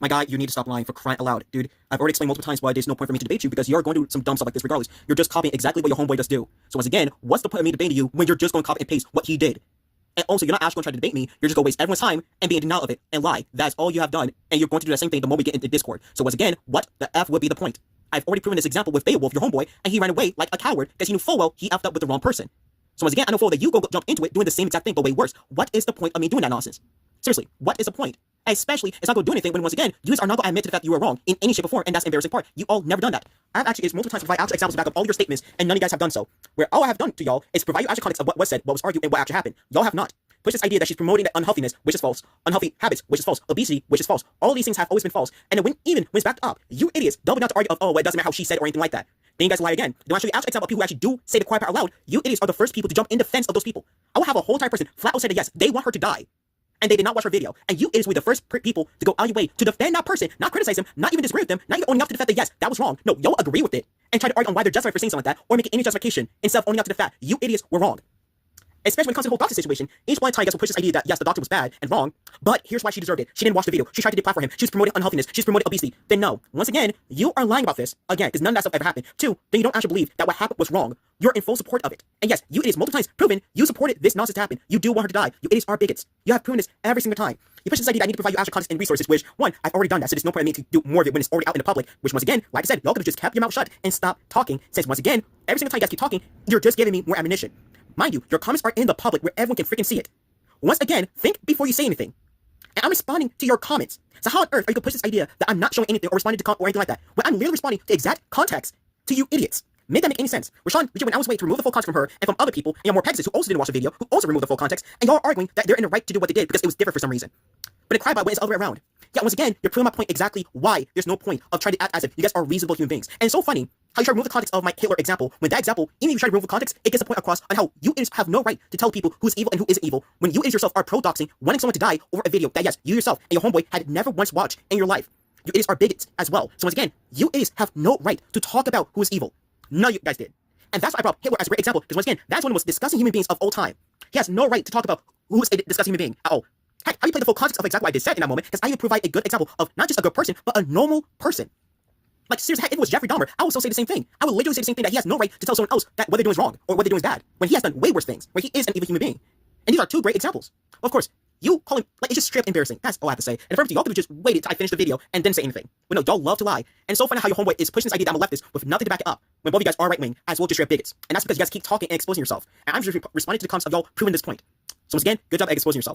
My guy, you need to stop lying, for crying aloud. Dude, I've already explained multiple times why there's no point for me to debate you, because you're going to do some dumb stuff like this regardless. You're just copying exactly what your homeboy does do. So once again, what's the point of me debating you when you're just going to copy and paste what he did? And also, you're not actually going to try to debate me. You're just going to waste everyone's time and be in denial of it and lie. That's all you have done. And you're going to do the same thing the moment we get into Discord. So once again, what the F would be the point? I've already proven this example with Beowulf, your homeboy, and he ran away like a coward because he knew full well he effed up with the wrong person. So once again, I know full well that you go jump into it doing the same exact thing, but way worse. What is the point of me doing that nonsense? Seriously, what is the point? Especially, it's not going to do anything when, once again, you guys are not going to admit to the fact you were wrong in any shape or form, and that's the embarrassing part. You all never done that. I've actually, it's multiple times provided actual examples to back up all your statements, and none of you guys have done so. Where all I have done to y'all is provide you actual context of what was said, what was argued, and what actually happened. Y'all have not. Push this idea that she's promoting that unhealthiness, which is false, unhealthy habits, which is false, obesity, which is false. All these things have always been false. And then even when it's backed up, you idiots double down to argue of, oh, well, it doesn't matter how she said or anything like that. Then you guys lie again. Then I'll show you actual example of people who actually do say the quiet part aloud. You idiots are the first people to jump in defense of those people. I will have a whole entire person flat out say that yes, they want her to die. And they did not watch her video. And you idiots were the first people to go out of your way to defend that person, not criticize them, not even disagree with them, not even owning up to the fact that yes, that was wrong. No, y'all agree with it and try to argue on why they're justified for saying something like that or make any justification instead of owning up to the fact you idiots were wrong. Especially when it comes to the whole doctor situation, each one time you guys will push this idea that yes, the doctor was bad and wrong, but here's why she deserved it. She didn't watch the video. She tried to deplatform him. She was promoting unhealthiness. She's promoting obesity. Then no. Once again, you are lying about this. Again, because none of that stuff ever happened. Two, then you don't actually believe that what happened was wrong. You're in full support of it. And yes, you idiots multiple times proven you supported this nonsense to happen. You do want her to die. You idiots are bigots. You have proven this every single time. You push this idea that I need to provide you actual context and resources, which, one, I've already done that, so there's no point in me to do more of it when it's already out in the public, which once again, like I said, y'all could have just kept your mouth shut and stopped talking, since once again, every single time you guys keep talking, you're just giving me more ammunition. Mind you, your comments are in the public where everyone can freaking see it. Once again, think before you say anything. And I'm responding to your comments. So how on earth are you going to push this idea that I'm not showing anything or responding to or anything like that, when I'm literally responding to exact context to you idiots? Make that make any sense? Rashawn, when I was waiting to remove the full context from her and from other people, and you have more Pegasus who also didn't watch the video, who also removed the full context, and y'all are arguing that they're in the right to do what they did because it was different for some reason. But in Crybot, when it's the other way around. Yeah, once again, you're proving my point exactly why there's no point of trying to act as if you guys are reasonable human beings. And it's so funny how you try to remove the context of my Hitler example, when that example, even if you try to remove the context, it gets the point across on how you idiots have no right to tell people who's evil and who isn't evil, when you idiots yourself are pro-doxing, wanting someone to die over a video that yes, you yourself and your homeboy had never once watched in your life. You idiots are bigots as well. So once again, you idiots have no right to talk about who is evil. None of you guys did. And that's why I brought Hitler as a great example, because once again, that's one of the most disgusting human beings of all time. He has no right to talk about who is a disgusting human being at all. Heck, how do you play the full context of exactly what I just said in that moment? Because I even provide a good example of not just a good person, but a normal person. Like, seriously, heck, if it was Jeffrey Dahmer, I would still say the same thing. I would literally say the same thing, that he has no right to tell someone else that what they're doing is wrong, or what they're doing is bad, when he has done way worse things, where he is an evil human being. And these are two great examples. Of course, you call him, like, it's just straight up embarrassing. That's all I have to say. And if y'all could have just waited till I finish the video and then say anything. But no, y'all love to lie. And it's so funny how your homeboy is pushing this idea that I'm a leftist with nothing to back it up, when both of you guys are right-wing, as well just straight up bigots. And that's because you guys keep talking and exposing yourself. And I'm just responding to the comments of y'all proving this point. So once again, good job at exposing yourself.